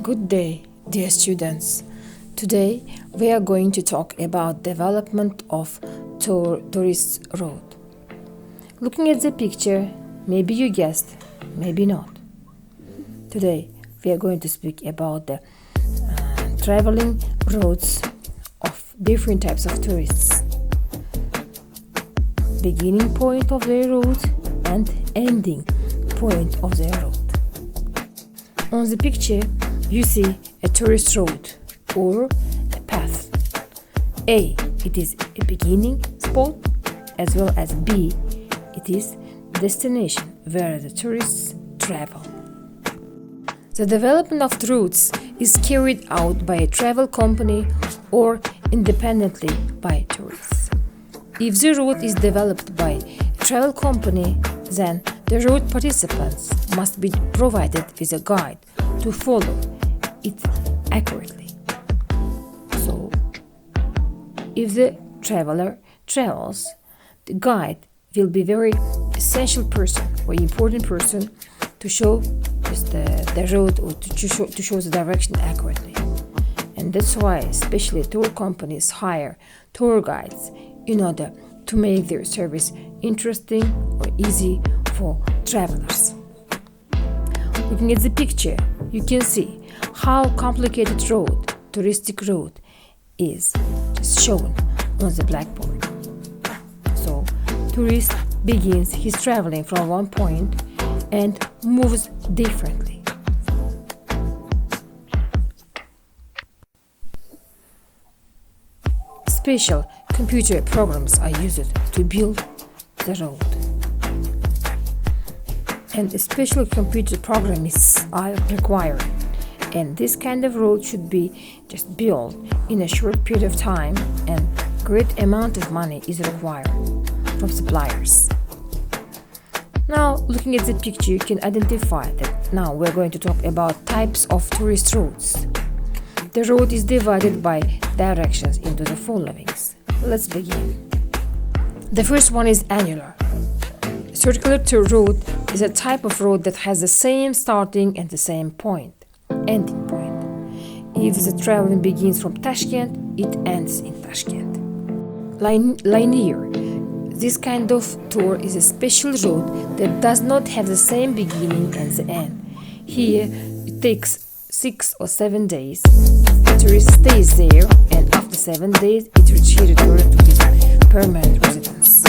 Good day, dear students. Today we are going to talk about development of tourist road. Looking at the picture, maybe you guessed, maybe not. Today we are going to speak about the traveling routes of different types of tourists. Beginning point of their route and ending point of their route. On the picture, you see a tourist road or a path. A, it is a beginning spot, as well as B, it is destination where the tourists travel. The development of routes is carried out by a travel company or independently by tourists. If the route is developed by a travel company, then the route participants must be provided with a guide to follow it accurately. So, if the traveler travels, the guide will be very essential person, very important person to show the road or to show the direction accurately. And that's why especially tour companies hire tour guides in order to make their service interesting or easy for travelers. Looking at the picture, you can see how complicated touristic road is just shown on the blackboard. So, tourist begins his traveling from one point and moves differently. Special computer programs are used to build the road. And a special computer programs are required. And this kind of road should be just built in a short period of time, and great amount of money is required from suppliers. Now, looking at the picture, you can identify that now we're going to talk about types of tourist routes. The road is divided by directions into the followings. Let's begin. The first one is annular. Circulatory road is a type of road that has the same starting and the same ending point. If the traveling begins from Tashkent, it ends in Tashkent. Linear. This kind of tour is a special road that does not have the same beginning and the end. Here, it takes 6 or 7 days. The tourist stays there, and after 7 days, it returns to his permanent residence.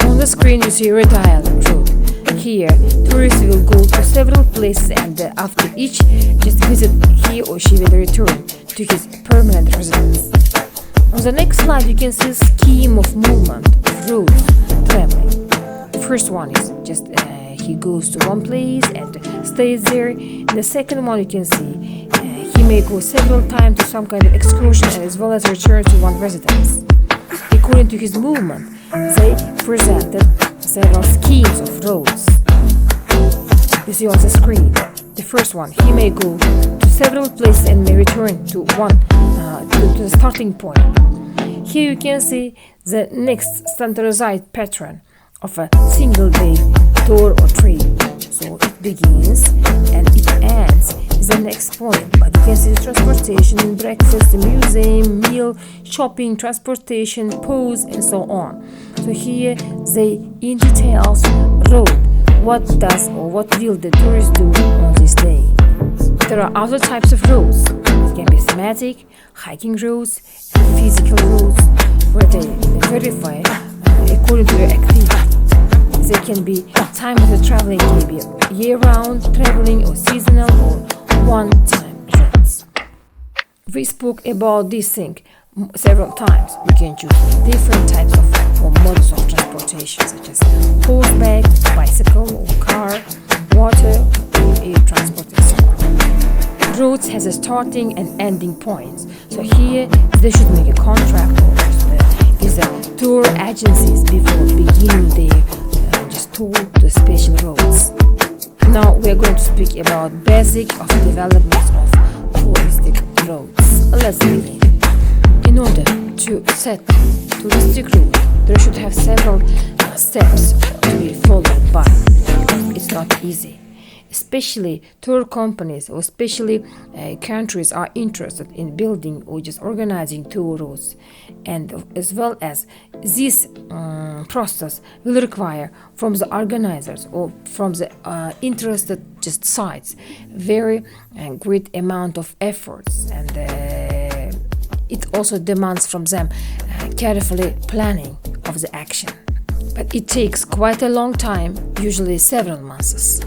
On the screen, you see a retired road. Here, tourists will go to several places, and after each, just visit, he or she will return to his permanent residence. On the next slide, you can see a scheme of movement of roads traveling. The first one is just he goes to one place and stays there. And the second one, you can see he may go several times to some kind of excursion and as well as return to one residence. According to his movement, they presented several schemes of roads. You see on the screen. The first one, he may go to several places and may return to one to the starting point. Here you can see the next standardized pattern of a single day tour or trip. So it begins and it ends is the next point. But you can see the transportation, breakfast, the museum, meal, shopping, transportation, pause, and so on. So here they in details wrote what does or what will the tourist do on this day. There are other types of roads. It can be thematic, hiking roads, and physical roads, where they verify according to your activity. There can be time of the traveling, can be year-round traveling or seasonal or one-time events. We spoke about this thing several times. You can choose different types of modes of transportation, such as horseback, bicycle or car, water, or air transport, and so on. Roads has a starting and ending points. So here they should make a contract with the tour agencies before beginning their tour to special roads. Now we are going to speak about basic of development of touristic roads. Let's begin. In order to set touristic route, there should have several steps to be followed by. It's not easy. especially tour companies or especially countries are interested in building or just organizing tour routes, and as well as this process will require from the organizers or from the interested just sites very great amount of efforts, and it also demands from them carefully planning of the action. But it takes quite a long time, usually several months.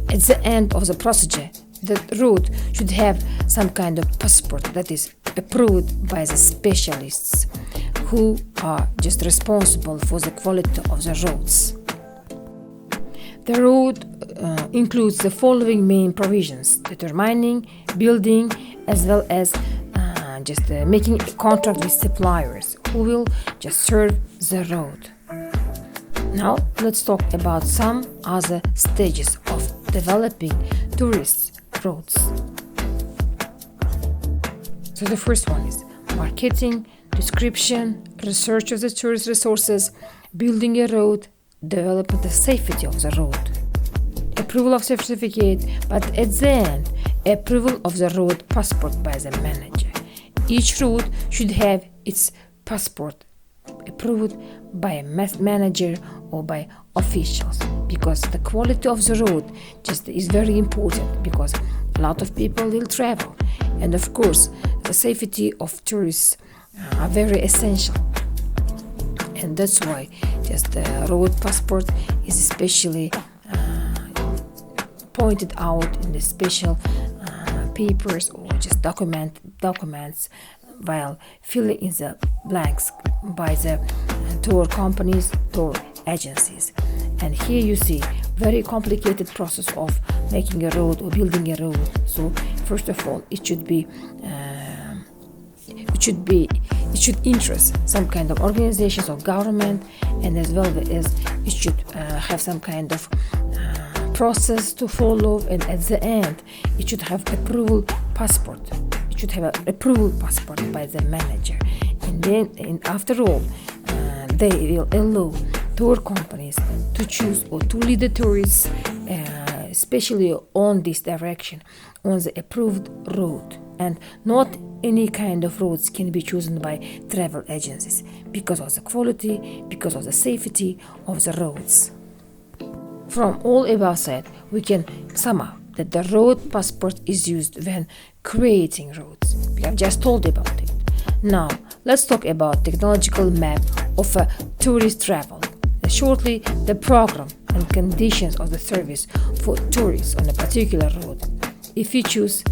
At the end of the procedure, the route should have some kind of passport that is approved by the specialists who are just responsible for the quality of the roads. The road includes the following main provisions: determining, building, as well as making a contract with suppliers who will just serve the road. Now let's talk about some other stages of developing tourist routes. So the first one is marketing, description, research of the tourist resources, building a road, development of safety of the road, approval of certificate, but at the end, approval of the road passport by the manager. Each route should have its passport approved by a manager or by officials, because the quality of the road just is very important, because a lot of people will travel, and of course the safety of tourists are very essential, and that's why just the road passport is especially pointed out in the special papers or just documents while filling in the blanks by the tour companies, tour agencies. And here you see very complicated process of making a road or building a road. So first of all, it should interest some kind of organizations or government, and as well as it should have some kind of process to follow, and at the end it should have approval passport. It should have an approval passport by the manager, and then after all they will allow tour companies to choose or to lead the tourists especially on this direction, on the approved route, and not any kind of roads can be chosen by travel agencies because of the quality, because of the safety of the roads. From all above said, we can sum up that the road passport is used when creating roads. We have just told about it. Now, let's talk about technological map of a tourist travel. Shortly, the program and conditions of the service for tourists on a particular road. If you choose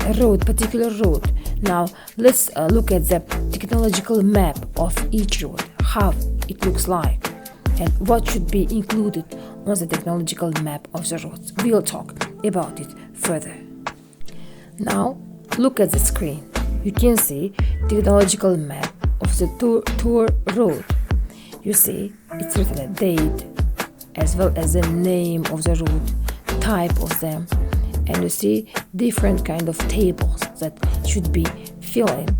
a particular road, now let's look at the technological map of each road, how it looks like, and what should be included on the technological map of the roads. We'll talk about it further. Now, look at the screen. You can see technological map of the tour road. You see, it's written a date, as well as the name of the route, type of them, and you see different kind of tables that should be filled in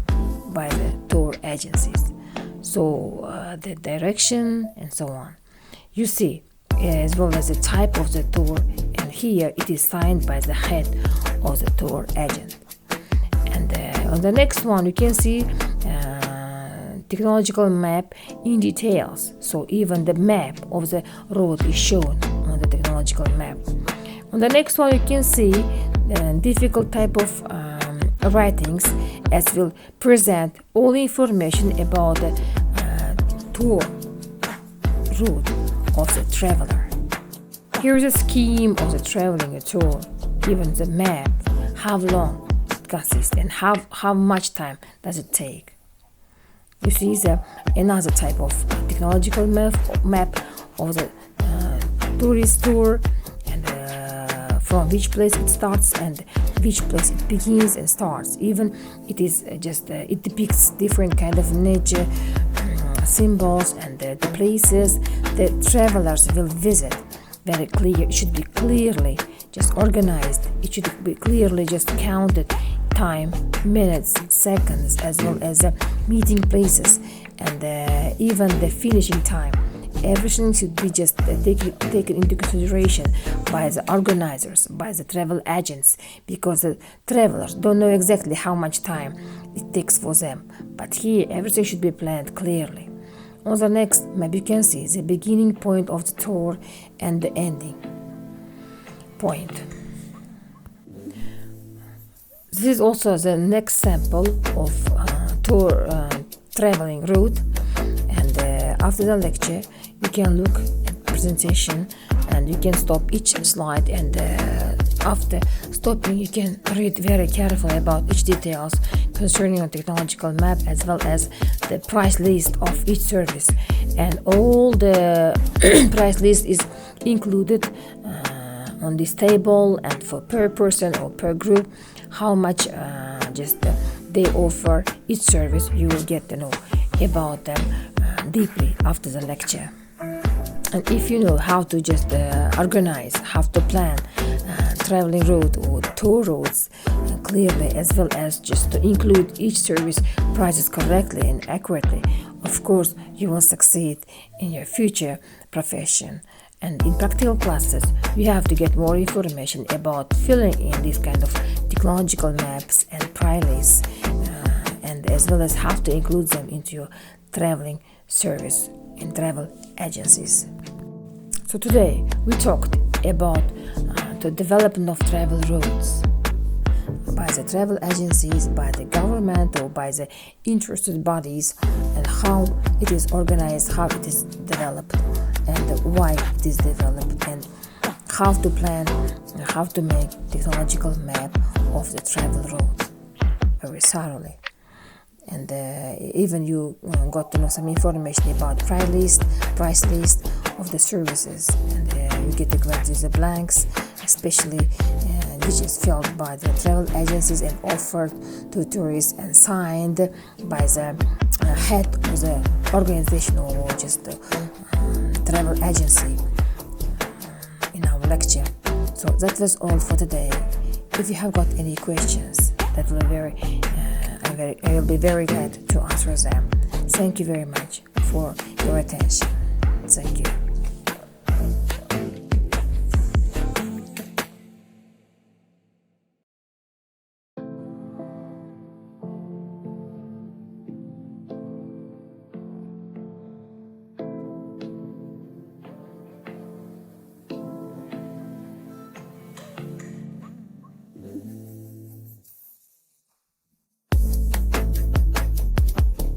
by the tour agencies. So the direction and so on. You see, as well as the type of the tour, and here it is signed by the head of the tour agent. And on the next one, you can see technological map in details. So even the map of the road is shown on the technological map. On the next one, you can see difficult type of writings, as will present all information about the tour route of the traveler. Here is a scheme of the traveling tour, even the map, how long it consists and how much time does it take. You see another type of technological map of the tourist tour, and from which place it starts and which place it begins and starts. Even it is it depicts different kind of nature symbols and the places the travelers will visit. Very clear. It should be clearly just organized. It should be clearly just counted. Time, minutes, seconds, as well as meeting places, and even the finishing time, everything should be just taken into consideration by the organizers, by the travel agents, because the travelers don't know exactly how much time it takes for them. But here, everything should be planned clearly. On the next map, you can see the beginning point of the tour and the ending point. This is also the next sample of tour traveling route, and after the lecture you can look at presentation and you can stop each slide, and after stopping you can read very carefully about each details concerning a technological map, as well as the price list of each service, and all the price list is included on this table, and for per person or per group how much they offer each service. You will get to know about them deeply after the lecture. And if you know how to just organize, how to plan traveling route or tour routes clearly, as well as just to include each service prices correctly and accurately, of course you will succeed in your future profession. And in practical classes, you have to get more information about filling in these kind of technological maps and price lists, and as well as how to include them into your traveling service in travel agencies. So today we talked about the development of travel routes by the travel agencies, by the government, or by the interested bodies, and how it is organized, how it is developed, and why it is developed, and how to plan, and how to make technological map of the travel route very thoroughly. And even you got to know some information about price list of the services, and you get to grant the blanks, especially which is filled by the travel agencies and offered to tourists and signed by the head of the organization or just the travel agency in our lecture. So that was all for today. If you have got any questions, that will I will be very glad to answer them. Thank you very much for your attention. Thank you.